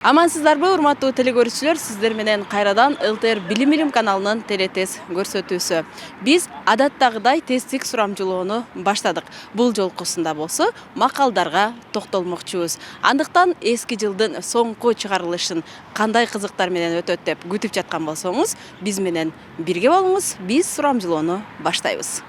Амансыздарбы, урматтуу телекөрүүчүлөр, сиздер менен кайрадан ЛТР Билим Илим каналынын телетест көрсөтүүсү. Биз адаттагыдай тесттик сурамжылоону баштадык. Бул жолкусунда болсо макалдарга токтолмокчубуз. Андыктан эски жылдын соңку чыгарылышын кандай кызыктар менен өтөт деп күтүп жаткан болсоңуз, биз менен бирге болуңуз. Биз сурамжылоону баштайбыз.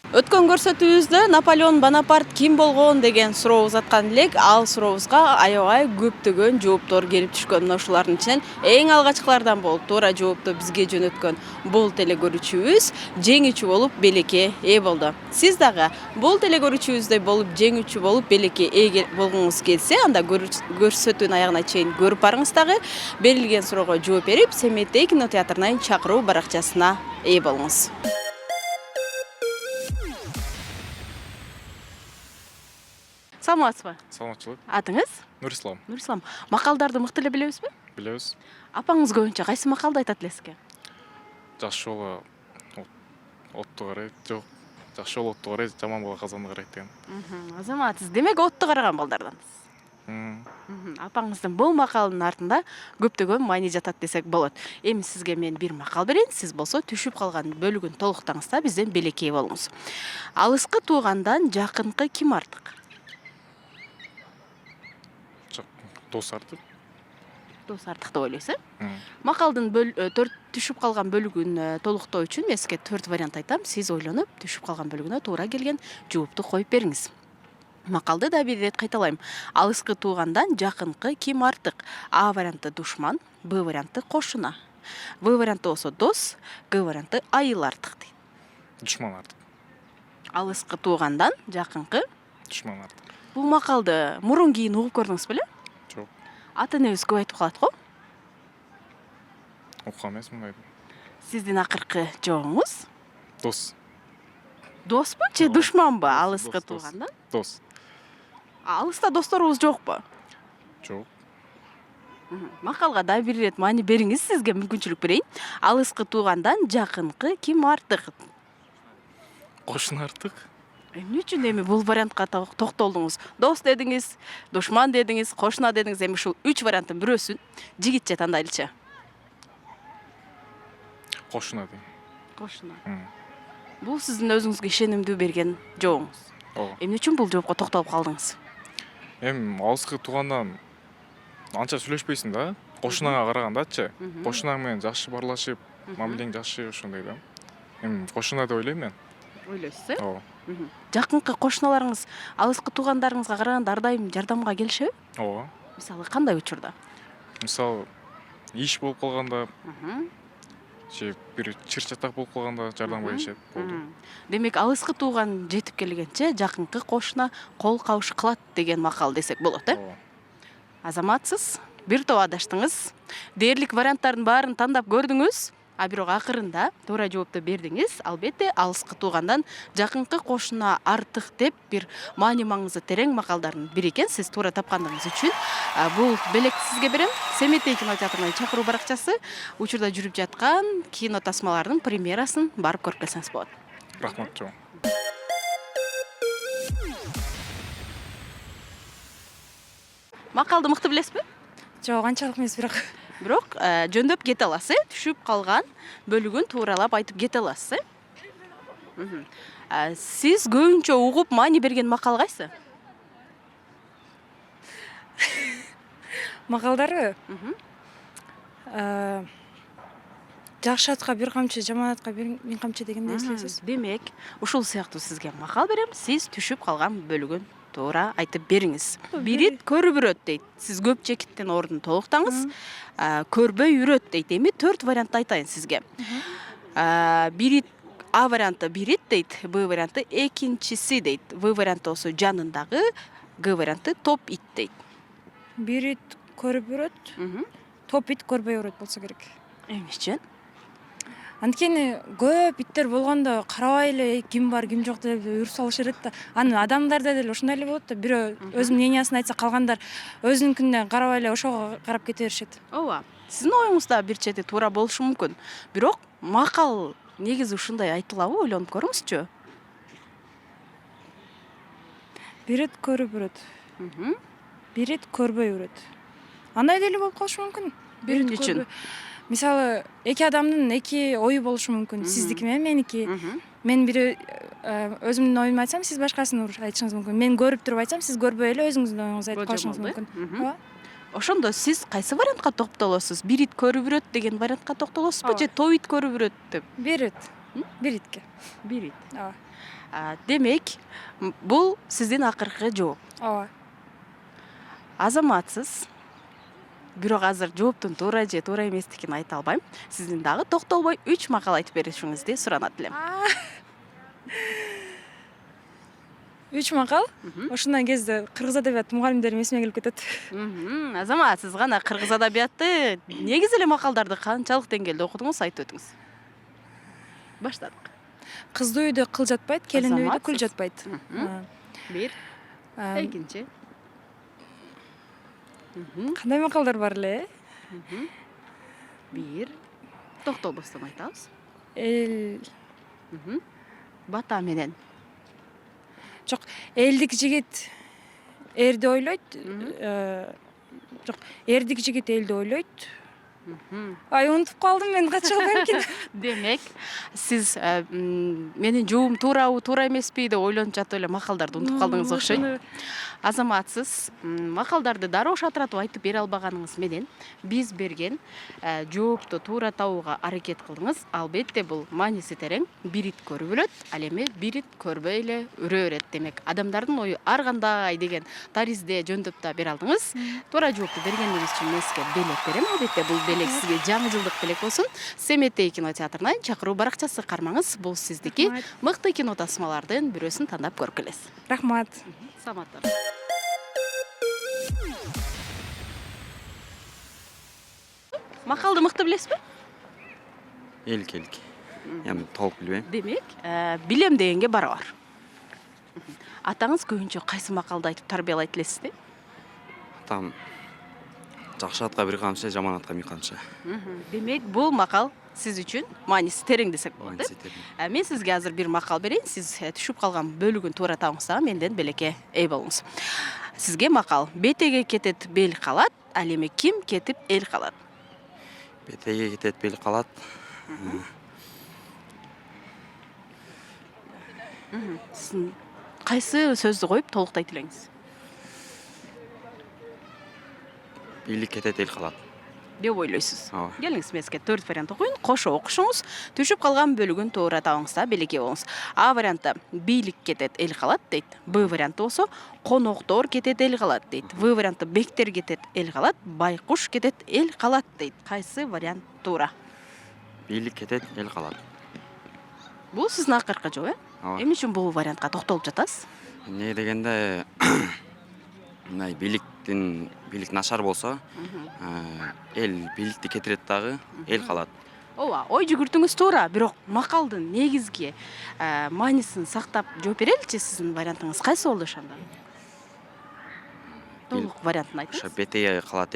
Өткөн көрсөтүүбүздө Наполеон Бонапарт ким болгон деген суроо узаткан элек. Ал сурообузга аябай көптөгөн жооптор келип түшкөн. Мына ушулардын ичинен эң алгачкылардан болуп туура жоопту бизге жөнөткөн бул телекөрүүчүбүз жеңүүчү болуп белекке ээ болду. Сиз дагы бул телекөрүүчүбүздөй болуп жеңүүчү болуп белекке ээ болгоңуз келсе, анда көрсөтүүнүн аягына чейин көрүп барыңыз дагы. Берилген суроого жооп берип, Семеттей кинотеатрынын чакыруу баракчасына ээ болуңуз. Саламатсызбы? Саламатчылык. Атыңыз? Нурислам. Нурислам. Макалдарды мыкты эле билебизби? Билебиз. Апаңыз көбүнчө кайсы макалды айтат элесизге? Жакшы бала отту карайт, жок. Жакшы бала отту карайт, жаман бала казанды карайт деген. Азаматсыз. Демек отту караган балдардансыз. Апаңыздын бул макалынын артында көптөгөн маани жатат десек болот. Эми сизге мен бир макал берейин, сиз болсо түшүп калган бөлүгүн толуктаңыз да бизден белекке болуңуз. Алыскы туугандан жакынкы ким артык? Дос артык. Дос артык деп ойлойсуз, Макалдын түшүп калган бөлүгүн толуктоо үчүн мен сизге 4 вариант айтам. Сиз ойлонуп, түшүп калган бөлүгүнө туура келген жоопту коюп бериңиз. Макалды да бир ирет кайталайм. Алыскы туугандан жакынкы ким артык? А варианты душман, Б варианты кошуна. В варианты болсо дос, Г варианты айыл артык дейт. Душман артык. Алыскы туугандан жакынкы Душман артык. Бул макалды мурун кийин угуп көрдүңүз беле? Жок. Ата энебиз көп айтып калат го. Окуган эмесмин кайда. Сиздин акыркы жообуңуз? Дос. Доспу же душманбы алыскы туугандан? Дос. Алыста досторубуз жокпу? Жок. Макалга да бир ирет маани бериңиз, сизге мүмкүнчүлүк берейин. Алыскы туугандан жакынкы ким артык? Кошуна артык. Эмне үчүн эми бул вариантка токтолдуңуз? Дос дедиңиз, душман дедиңиз, кошуна дедиңиз. Эми ушул 3 варианттын бирөөсүн жигитче тандайлычы. Кошуна дейм. Кошуна. Бул сиздин өзүңүзгө ишенимдүү берген жообуңуз. Ооба. Эмне үчүн бул жоопко токтолуп калдыңыз? Эми алыскы туугандан анча сүйлөшпөйсүң да. Кошунаңа карагандачы. Кошунаң менен жакшы барлашып, мамилең жакшы ошондой да. Эми кошуна деп ойлойм мен. Ойлойсуз, э? Ооба. Жакынкы кошуналарыңыз алыскы туугандарыңызга караганда ар дайым жардамга келишеби? Ооба. Мисалы кандай учурда? Мисалы, иш болуп калганда, же бир чыр-чатак болуп калганда жардамга келишет болду. Демек, алыскы тууган жетип келгенче жакынкы кошуна кол кабыш кылат деген макал десек болот, э? Ооба. Азаматсыз, бир топ адаштыңыз. Дээрлик варианттардын баарын тандап көрдүңүз, а бирок акырында туура жоопту бердиңиз. Албетте, алыскы туугандан жакынкы кошуна артык деп бир маани маңызы терең макалдардын бири экен. Сиз туура тапкандыгыңыз үчүн бул белекти сизге берем. Семеттей кинотеатрынын чакыруу баракчасы учурда жүрүп жаткан кино тасмаларынын премьерасын барып көрүп келсеңиз болот. Рахмат жоо. Макалды мыкты билесизби? Жок, анчалык эмес, Бирок жөндөп кете аласыз, түшүп калган бөлүгүн тууралап айтып кете аласыз, Сиз көбүнчө угуп маани берген макал кайсы? макалдары жакшы атка бир камчы, жаман атка миң камчы дегенди эслейсиз. Демек, ушул сыяктуу сизге макал берем. Сиз түшүп калган бөлүгүн туура айтып бериңиз. Бирит көрүбүрөт дейт. Сиз көп чекиттен ордун толуктаңыз. Көрбөй үрөт дейт. Эми 4 вариантты айтайын сизге. Бирит А варианты бирит дейт, Б варианты экинчиси дейт. В варианты болсо жанындагы, Г варианты топ ит дейт. Бирит көрүп өрөт, топ ит көрбөй өрөт болсо керек. Эмне үчүн? Анткени көп иттер болгондо карабай эле ким бар, ким жок деп үрүп салыш берет да. Аны адамдарда деле ошондой эле болот да. Бирөө өзүнүн мнениясын айтса, калгандар өзүнүнкүнөн карабай эле ошого карап кете беришет. Ооба. Сиздин оюңуз да бир чети туура болушу мүмкүн. Бирок макал негизи ушундай айтылабы, ойлонуп көрүңүзчү. Бир рет көрүп өрөт. Мгм. Бир рет көрбөй өрөт. Андай деле болуп калышы мүмкүн. Бир Эмне рет үчүн? көрбөй. Мисалы, эки адамдын эки ою болушу мүмкүн. Сиздики менен меники. Мгм. Мен бир өзүмдүн оюмду айтсам, сиз башкасын айтышыңыз мүмкүн. Мен көрүп туруп айтсам, сиз көрбөй эле өзүңүздүн оюңузду айтып Божом калышыңыз болду, мүмкүн. Мгм. Ооба. Ошондо сиз кайсы вариантка токтолосуз? Бир ит көрүп үрөт деген вариантка токтолосузбу Ооба. же топ ит көрүп үрөт деп? Бир рет. М? Бир итке. Бир ит. Ооба. Демек, бул сиздин акыркы жооп. Ооба. Азаматсыз. Бирок азыр жооптун туура же туура эместигин айта албайм. Сиздин дагы токтолбой 3 макал айтып беришиңизди суранат элем. 3 макал. Мгм. Ошондой кезде кыргыз адабият мугалимдерим эсиме келип кетет. Азамат, сиз гана кыргыз адабиятты негизи эле макалдарды канчалык деңгээлде окудуңуз, айтып өтүңүз. Баштадык. Кыздуу үйдө кыл жатпайт, келиндүү үйдө күл Азаматсыз. жатпайт. Мгм. Бир, экинчи. Кандай макалдар бар эле? Бир. Токтолбостон айтабыз. Эл Бата менен. жок, элдик жигит эрди ойлойт. Жок, эрдик жигит элди ойлойт. Ай, унутуп калдым мен, качып калбайм экен. Демек, сиз менин жообум туурабы, туура эмеспи деп ойлонуп жатып эле макалдарды унутуп калдыңыз окшойт. Азаматсыз макалдарды дароо шатыратып айтып бере албаганыңыз менен биз берген жоопту туура табууга аракет кылдыңыз. Албетте бул мааниси терең. Бир ит көрүп өрөт, ал эми бир ит көрбөй эле үрө берет. Демек, адамдардын ою ар кандай деген таризде жөндөп да бере алдыңыз. Туура жоопту бергениңиз үчүн мен сизге белек берем. Албетте бул белек сизге жаңы жылдык белек болсун. Семеттей кинотеатрынан чакыруу баракчасы кармаңыз. Бул сиздики. Рахмат. Мыкты кино тасмалардын бирөөсүн тандап көрүп келесиз. Рахмат. Саламаттар. Макалды мыкты билесизби? Элк. Эми толук билбейм. Демек, билем дегенге барабар. Атаңыз көбүнчө кайсы макалды айтып тарбиялайт элесизби? Там жакшы атка бир камчы, жаман атка миң камчы. Демек, бул макал сиз үчүн мааниси терең десек болот. Мен сизге азыр бир макал берейин. Сиз түшүп калган бөлүгүн туура табыңыз дагы менден белекке эй болуңуз. Сизге макал: бетеге кетет, бел калат, ал эми ким кетип эл калат? Бетеге кетет, бел калат. Сиз кайсы сөздү коюп толуктайт элеңиз? Бийлик кетет, эл калат. Деп ойлойсуз. Ооба. Келиңиз мен сизге 4 вариант окуйун. Кошо окушуңуз, түшүп калган бөлүгүн туура табыңыз да белекке болуңуз. А варианты: бийлик кетет, эл калат дейт. Б варианты болсо коноктор кетет, эл калат дейт. В варианты: бектер кетет, эл калат. Байкуш кетет, эл калат дейт. Кайсы вариант туура? Бийлик кетет, эл калат. Бул сиздин акыркы жооп, Ооба. Эмне үчүн бул вариантка токтолуп жатасыз? Эмне дегенде мындай бийлик начар болсо, эл бийликти кетирет дагы, эл калат. Ооба, ой жүгүртүңүз туура, бирок макалдын негизги маанисин сактап жооп береличи. Сиздин вариантыңыз кайсы болду ошондо? Толук вариантын Ошо айтыңыз. бетеге калат,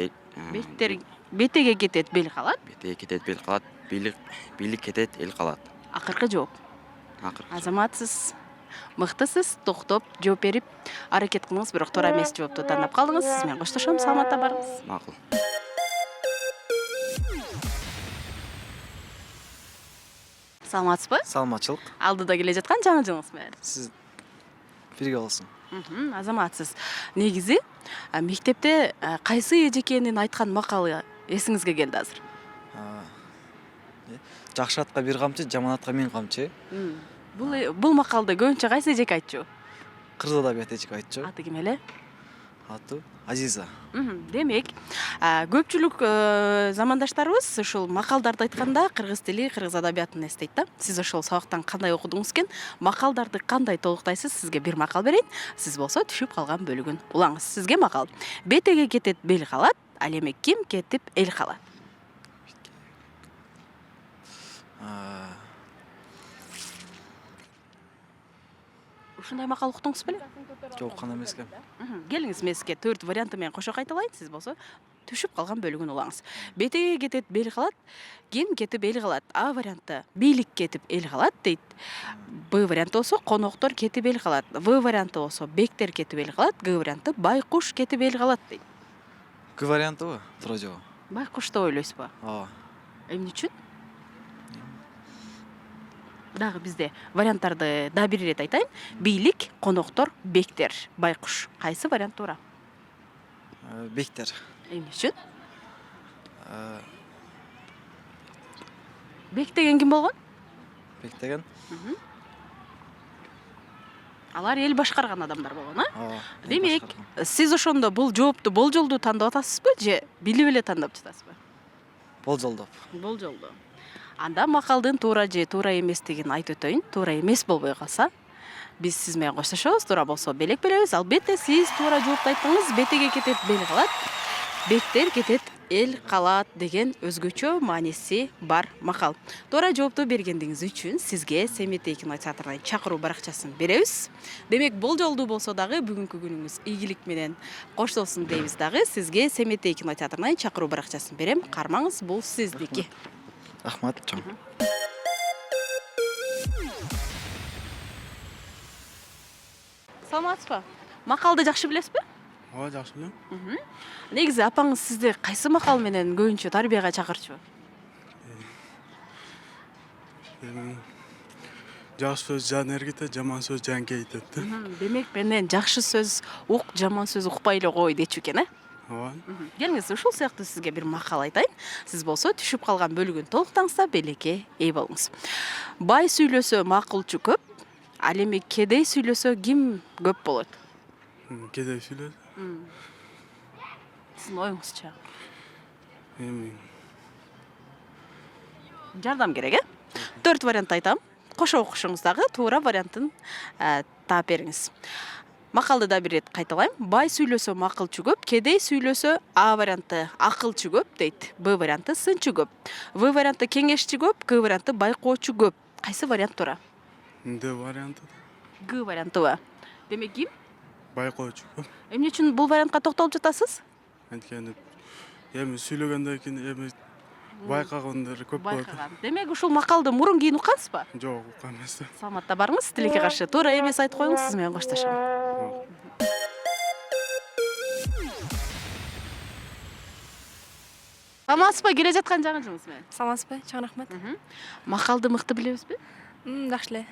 Бетеге кетет, бел калат. бетеге кетет, бел калат. Бийлик кетет, эл калат. Акыркы жооп. Акыркы. Азаматсыз, мыктысыз, токтоп жооп берип аракет кылыңыз, бирок туура эмес жоопту тандап калдыңыз. Сиз менен коштошом, саламатта барыңыз. Макул. Саламатсызбы? Саламатчылык. Алдыда келе жаткан жаңы жылыңыз менен. Сиз бирге болсун. Азаматсыз. Негизи мектепте кайсы эжекенин айткан макалы эсиңизге келди азыр? Жакшы атка бир камчы, жаман атка миң камчы. Бул макалды көбүнчө кайсы эжеке айтчу? Кыргыз адабият эжеке айтчу. Аты ким эле? Аты Азиза. Демек, көпчүлүк замандаштарыбыз ушул макалдарды айтканда кыргыз тили, кыргыз адабиятын эстейт да. Сиз ошол сабактан кандай окудуңуз экен? Макалдарды кандай толуктайсыз? Сизге бир макал берейин. Сиз болсо түшүп калган бөлүгүн улаңыз. Сизге макал: бетеге кетет, бел калат, ал эми ким кетип эл калат? Ушундай макал уктуңуз беле? Жок, кана эмес экен. Келиңиз мен сизге 4 варианты менен кошо кайталайын. Сиз болсо түшүп калган бөлүгүн улаңыз. Бетеге кетет, бел калат, ким кетип эл калат. А варианты бийлик кетип эл калат дейт. Б варианты болсо коноктор кетип эл калат. В варианты болсо бектер кетип эл калат. Г варианты байкуш кетип эл калат дейт. Г вариантыбы туура жооп? Байкуш деп ойлойсузбу? Ооба. Эмне үчүн? Дагы бизде варианттарды да бир ирет айтайын. Бийлик, коноктор, бектер, байкуш. Кайсы вариант туура? Бектер. Эмне үчүн? Бек деген ким болгон? Бек деген? Алар эл башкарган адамдар болгон, а? Ооба. Демек, сиз ошондо бул жоопту болжолдуу тандап атасызбы же билип эле тандап жатасызбы? Болжолдоп. Болжолдуу. Анда макалдын туура же туура эместигин айтып өтөйүн. Туура эмес болбой калса, биз сиз менен коштошобуз. Туура болсо белек беребиз. Албетте сиз туура жоопту айттыңыз. Бетеге кетет, бел калат. Бектер кетет, эл калат деген өзгөчө мааниси бар макал. Туура жоопту бергендигиңиз үчүн сизге Семетей кино театрынан чакыруу баракчасын беребиз. Демек, болжолдуу болсо дагы бүгүнкү күнүңүз ийгилик менен коштолсун дейбиз дагы. Сизге Семетей кино театрынан чакыруу баракчасын берем. Кармаңыз, бул сиздики. Рахмат, чоң. Саламатсызбы? Макалды жакшы билесизби? Ооба, жакшы билем. Негизи апаңыз сизди кайсы макал менен көбүнчө тарбияга чакырчу? Жакшы сөз жан эргитет, жаман сөз жан кейтет. Демек, менден жакшы сөз ук, жаман сөз укпай эле кой дечү экен, Ооба. Келиңиз, ушул сыяктуу сизге бир макал айтайын. Сиз болсо түшүп калган бөлүгүн толуктаңыз да белекке ээ болуңуз. Бай сүйлөсө макулчу көп, ал эми кедей сүйлөсө ким көп болот? Кедей сүйлөс. Сиздин оюңузча? Эми Жардам керек, 4 вариант айтам. Кошо окушуңуз дагы туура вариантын таап бериңиз. Макалды да бир рет кайталайм. Бай сүйлөсө макылчу көп, кедей сүйлөсө А варианты акылчу көп дейт. Б варианты сынчу көп. В варианты кеңешчи көп, Г варианты байкоочу көп. Кайсы вариант туура? Д варианты. Г вариантыбы? Демек ким? Байкоочу көп. Эмне үчүн бул вариантка токтолуп жатасыз? Анткени эми сүйлөгөндөн кийин эми байкагандар көп болот. Байкаган. Демек ушул макалды мурун кийин уккансызбы? Жок, уккан эмес. Саламатта барыңыз. Тилекке каршы туура эмес айтып коюңуз, сиз менен коштошом. Саламатсызбы? Келе жаткан жаңы жылыңыз менен. Саламатсызбы? Чоң рахмат. Макалды мыкты билебизби? Жакшы эле.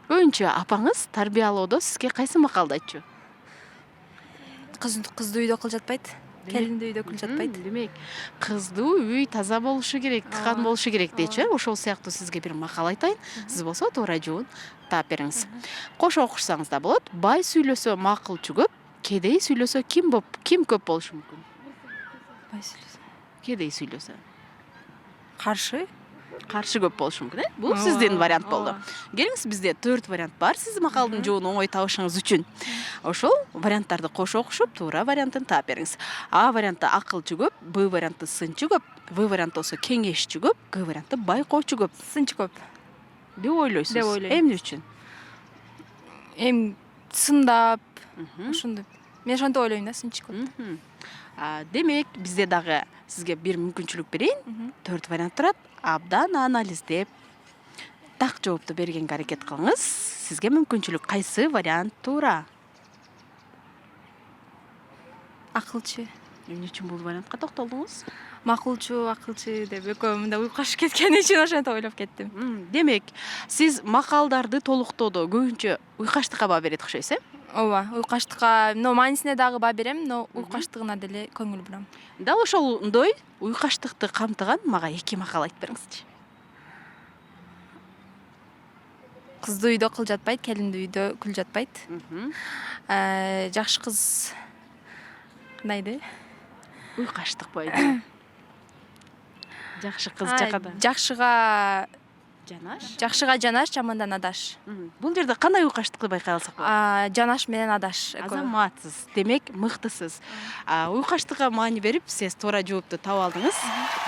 Көбүнчө апаңыз тарбиялоодо сизге кайсы макалды айтчу? Кызды үйдө кыл жатпайт. Келинди үйдө кыл жатпайт. Демек, кыздуу үй таза болушу керек, тыкан болушу керек дейчү. Ошол сыяктуу сизге бир макал айтайын. Сиз болсо туура жообун таап бериңиз. Кошо окушсаңыз да болот. Бай сүйлөсө макылчу көп, кедей сүйлөсө ким көп болушу мүмкүн? Бай сүйлөсө. Кедей сүйлөсө. Каршы көп болушу мүмкүн, Бул сиздин вариант болду. Келиңиз, бизде 4 вариант бар. Сиз макалдын жообун оңой табышыңыз үчүн. Ошол варианттарды кошо окушуп, туура вариантын таап бериңиз. А варианты акылчу көп, Б варианты сынчу көп, В варианты болсо кеңешчи көп, Г варианты байкоочу көп. Сынчы көп. Деп ойлойсуз? Деп ойлойм. Эмне үчүн? Сындап, ошондой. Мен ошентип ойлойм да, сынчы көп. Демек, бизде дагы сизге бир мүмкүнчүлүк берейин. 4 вариант турат. Абдан анализдеп, так жоопту бергенге аракет кылыңыз. Сизге мүмкүнчүлүк кайсы вариант туура? Акылчы. Эмне үчүн бул вариантка токтолдуңуз? Макулчу, акылчы деп экөө мындай уйкашып кеткен үчүн ошентип ойлоп кеттим. Демек, сиз макалдарды толуктоодо көбүнчө уйкаштыкка баа берет окшойсуз, Ооба, уйкаштыкка, но маанисине дагы баа берем, но уйкаштыгына деле көңүл бурам. Дал ошондой уйкаштыкты камтыган мага 2 макал айтып бериңизчи. Кызды үйдө кыл жатпайт, келинди үйдө күл жатпайт. Жакшы кыз кандайды? Уйкаштык бойдо. Жакшы кыз жакада. Жакшыга Жанаш. Жакшыга жанаш, жамандан адаш. Бул жерде кандай уйкаштыкты байкай алсак болот? Жанаш менен адаш. Азаматсыз, демек мыктысыз. Уйкаштыкка маани берип, сиз туура жоопту таап алдыңыз.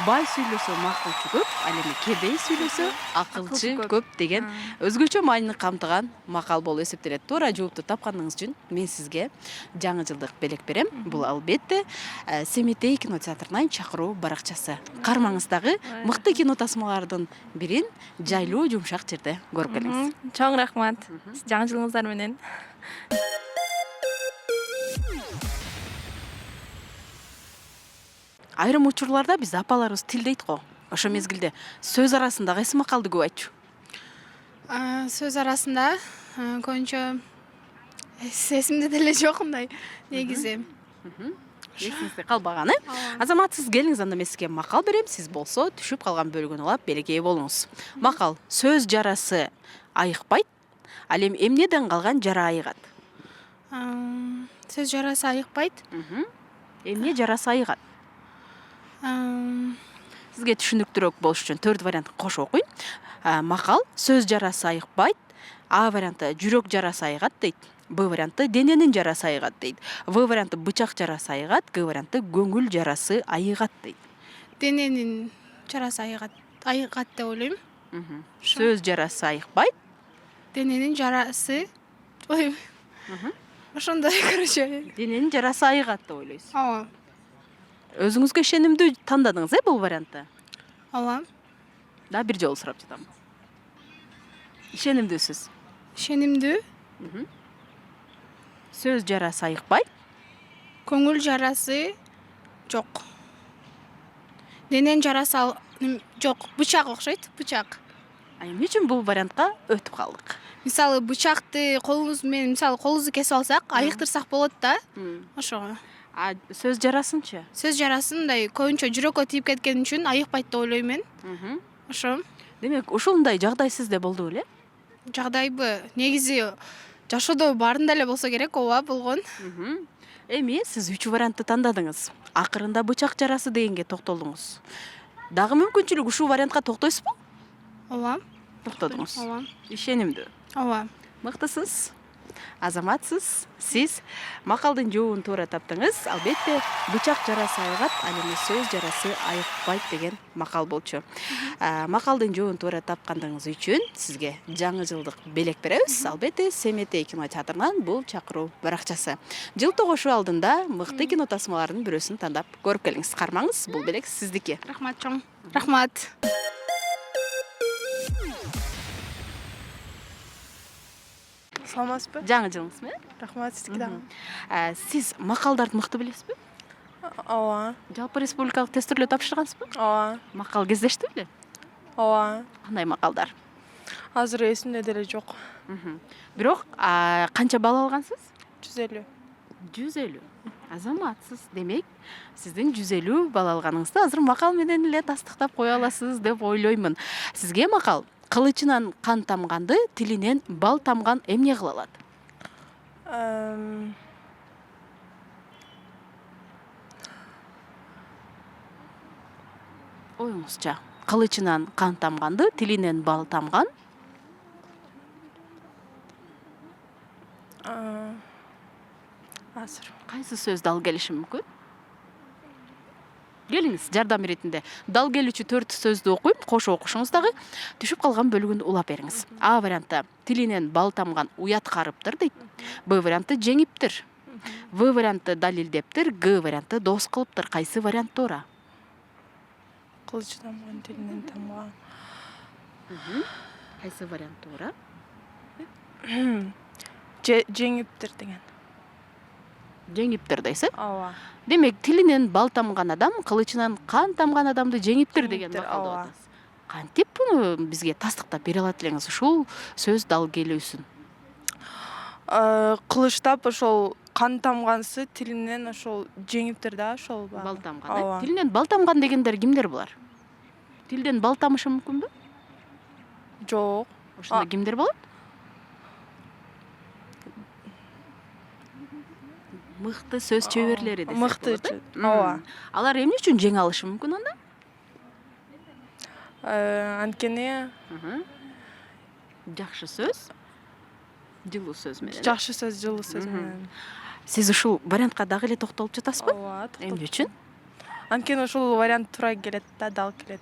Бай сүйлөсө макулчу көп, ал эми кедей сүйлөсө акылчы көп деген өзгөчө маанини камтыган макал болуп эсептелет. Туура жоопту тапканыңыз үчүн мен сизге жаңы жылдык белек берем. Бул албетте Семетей кинотеатрынан чакыруу баракчасы. Кармаңыздагы мыкты кино тасмалардын бирин жайлуу жумшак жерде көрүп келиңиз. Чоң рахмат. Жаңы жылыңыздар менен. Айрым учурларда биз апаларыбыз тилдейт го. Ошо мезгилде сөз арасында кайсы макалды көп айтчу? Сөз арасында көбүнчө эсимде деле жок мындай негизи. Эсиңизде калбаган, э? Азамат, сиз келиңиз, анда мен сизге макал берем. Сиз болсо түшүп калган бөлүгүн улап белекей болуңуз. Макал: сөз жарасы айыкпайт, ал эми эмнеден калган жара айыгат? Сөз жарасы айыкпайт. Эмне жарасы айыгат? Сизге түшүнүктүүрөөк болуш үчүн 4 вариант кошо окуйм. Макал: сөз жарасы айыкпайт. А варианты: жүрөк жарасы айыгат дейт. Б варианты: дененин жарасы айыгат дейт. В варианты: бычак жарасы айыгат. Г варианты: көңүл жарасы айыгат дейт. Дененин жарасы айыгат деп ойлойм. Сөз жарасы айыкпайт. Дененин жарасы ошондой, короче. Дененин жарасы айыгат деп ойлойсуз. Ооба. Өзүңүзгө ишенимдүү тандадыңыз, бул вариантты? Ооба. Да, бир жолу сурап жатам. Ишенимдүүсүз? Ишенимдүү. Сөз жарасы айыкпайт. Көңүл жарасы жок. Дененин жарасы жок. Бычак окшойт, бычак. Эмне үчүн бул вариантка өтүп калдык? Мисалы бычакты колубуз менен, мисалы колубузду кесип алсак, айыктырсак болот да. Ошого. Сөз жарасынчы? Сөз жарасын мындай көбүнчө жүрөккө тийип кеткен үчүн айыкпайт деп ойлойм мен. Ошо. Демек, ушундай жагдай сизде болду беле? Жагдайбы? Негизи жашоодо баарында эле болсо керек, ооба, болгон. Эми сиз 3 вариантты тандадыңыз. Акырында бычак жарасы дегенге токтолдуңуз. Дагы мүмкүнчүлүк ушул вариантка токтойсузбу? Ооба. Токтодуңуз. Ооба. Ишенимдүү. Ооба. Мыктысыз. Азаматсыз. Сиз макалдын жообун туура таптыңыз. Албетте, бычак жарасы айыгат, ал эми сөз жарасы айыкпайт деген макал болчу. Макалдын жообун туура тапкандыгыңыз үчүн сизге жаңы жылдык белек беребиз. Албетте, Семетей кинотеатрынан бул чакыруу баракчасы. Жыл тогушу алдында мыкты кино тасмалардын бирөөсүн тандап көрүп келиңиз. Кармаңыз, бул белек сиздики. Рахмат чоң. Рахмат. Саламатсызбы? Жаңы жылыңыз менен. Рахмат, сизге дагы. Сиз макалдарды мыкты билесизби? Ооба. Жалпы республикалык тестирлөө тапшыргансызбы? Ооба. Макал кездештиби беле? Ооба. Кандай макалдар? Азыр эсимде деле жок. Бирок канча балл алгансыз? 150. 150. Азаматсыз. Демек, сиздин 150 балл алганыңызды азыр макал менен эле тастыктап кое аласыз деп ойлоймун. Сизге макал: кылычынан кан тамганды, тилинен бал тамган эмне кыла алат? Оюңузча. Кылычынан кан тамганды, тилинен бал тамган. Азыр. Кайсы сөз дал келиши мүмкүн? Келиңиз, жардам иретинде. Дал келүүчү 4 сөздү окуйм, кошо окушуңуз дагы. Түшүп калган бөлүгүн улап бериңиз. А варианты: тилинен бал тамган уят карыптыр дейт. Б варианты: жеңиптир. В варианты: далилдептир. Г варианты: дос кылыптыр. Кайсы вариант туура? Кылычы тамган, тилинен тамган. Кайсы вариант туура? Жеңиптир деген. Жеңиптир дейсиз? Ооба. Демек, тилинен бал тамган адам кылычынан кан тамган адамды жеңиптир деген Жеңиптир, макалды ооба. атасыз. Кантип буну бизге тастыктап бере алат элеңиз ушул сөз дал келүүсүн? Кылычтап ошол кан тамгансы тилинен ошол жеңиптир да, ошол Бал тамган. Ооба. Тилинен бал тамган дегендер кимдер булар? Тилден бал тамышы мүмкүнбү? Жок. Ошондо кимдер болот? Мыкты сөз чеберлери десек Мыкты. болот, э? Ооба. Алар эмне үчүн жеңе алышы мүмкүн анда? Анткени жакшы сөз, жылуу сөз менен. жакшы сөз, жылуу сөз менен. Сиз ушул вариантка дагы эле токтолуп жатасызбы? Ооба, Эмне үчүн? Анткени ушул вариант туура келет да, дал келет.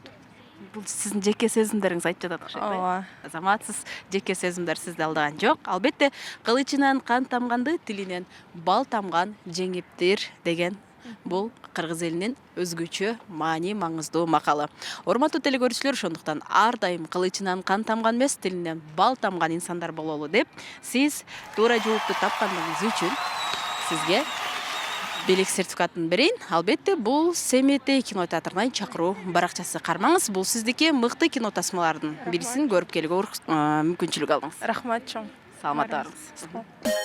Бул сиздин жеке сезимдериңиз айтып жатат окшойт. Ооба. Азаматсыз, жеке сезимдер сизди алдаган жок. Албетте, кылычынан кан тамганды, тилинен бал тамган жеңиптир деген бул кыргыз элинин өзгөчө маани маңыздуу макалы. Урматтуу телекөрүүчүлөр, ошондуктан ар дайым кылычынан кан тамган эмес, тилинен бал тамган инсандар бололу деп, сиз туура жоопту тапкандыгыңыз үчүн сизге белек сертификатын берейин. Албетте, бул Семетей кинотеатрынан чакыруу баракчасы. Кармаңыз, бул сиздики мыкты кино тасмалардын бирисин көрүп келүүгө мүмкүнчүлүк алыңыз. Рахмат чоң. Саламат болуңуз.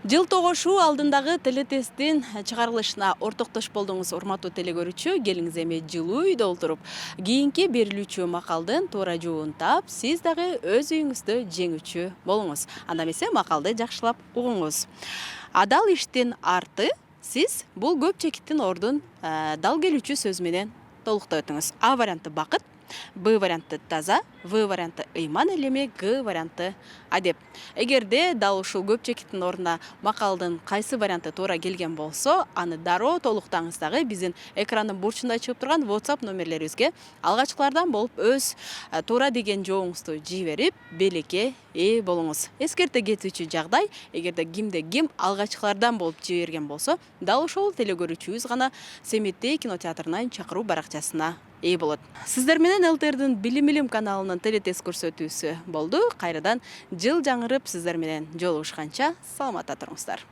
Жыл тогошуу алдындагы телетесттин чыгарылышына ортоктош болдуңуз, урматтуу телекөрүүчү. Келиңиз эми жылуу үйдө отуруп, кийинки берилүүчү макалдын туура жообун таап, сиз дагы өз үйүңүздө жеңүүчү болуңуз. Анда эмесе макалды жакшылап угуңуз. Адал иштин арты, сиз бул көп чекиттин ордун дал келүүчү сөз менен толуктай өтүңүз. А варианты бакыт, Б варианты таза, В варианты ыйман элеме, Г варианты адеп. Эгерде дал ушул көп чекиттин ордуна макалдын кайсы варианты туура келген болсо, аны дароо толуктаңыз дагы биздин экрандын бурчунда чыгып турган WhatsApp номерлерибизге алгачкылардан болуп өз туура деген жообуңузду жиберип, белекке ээ болуңуз. Эскерте кетүүчү жагдай, эгерде кимде ким алгачкылардан болуп жиберген болсо, дал ошол телекөрүүчүбүз гана Семетей кинотеатрынан чакыруу баракчасына ээ болот. Сиздер менен ЛТРдин Билим Илим каналынын телетест көрсөтүүсү болду. Кайрадан жыл жаңырып сиздер менен жолугушканча саламатта туруңуздар.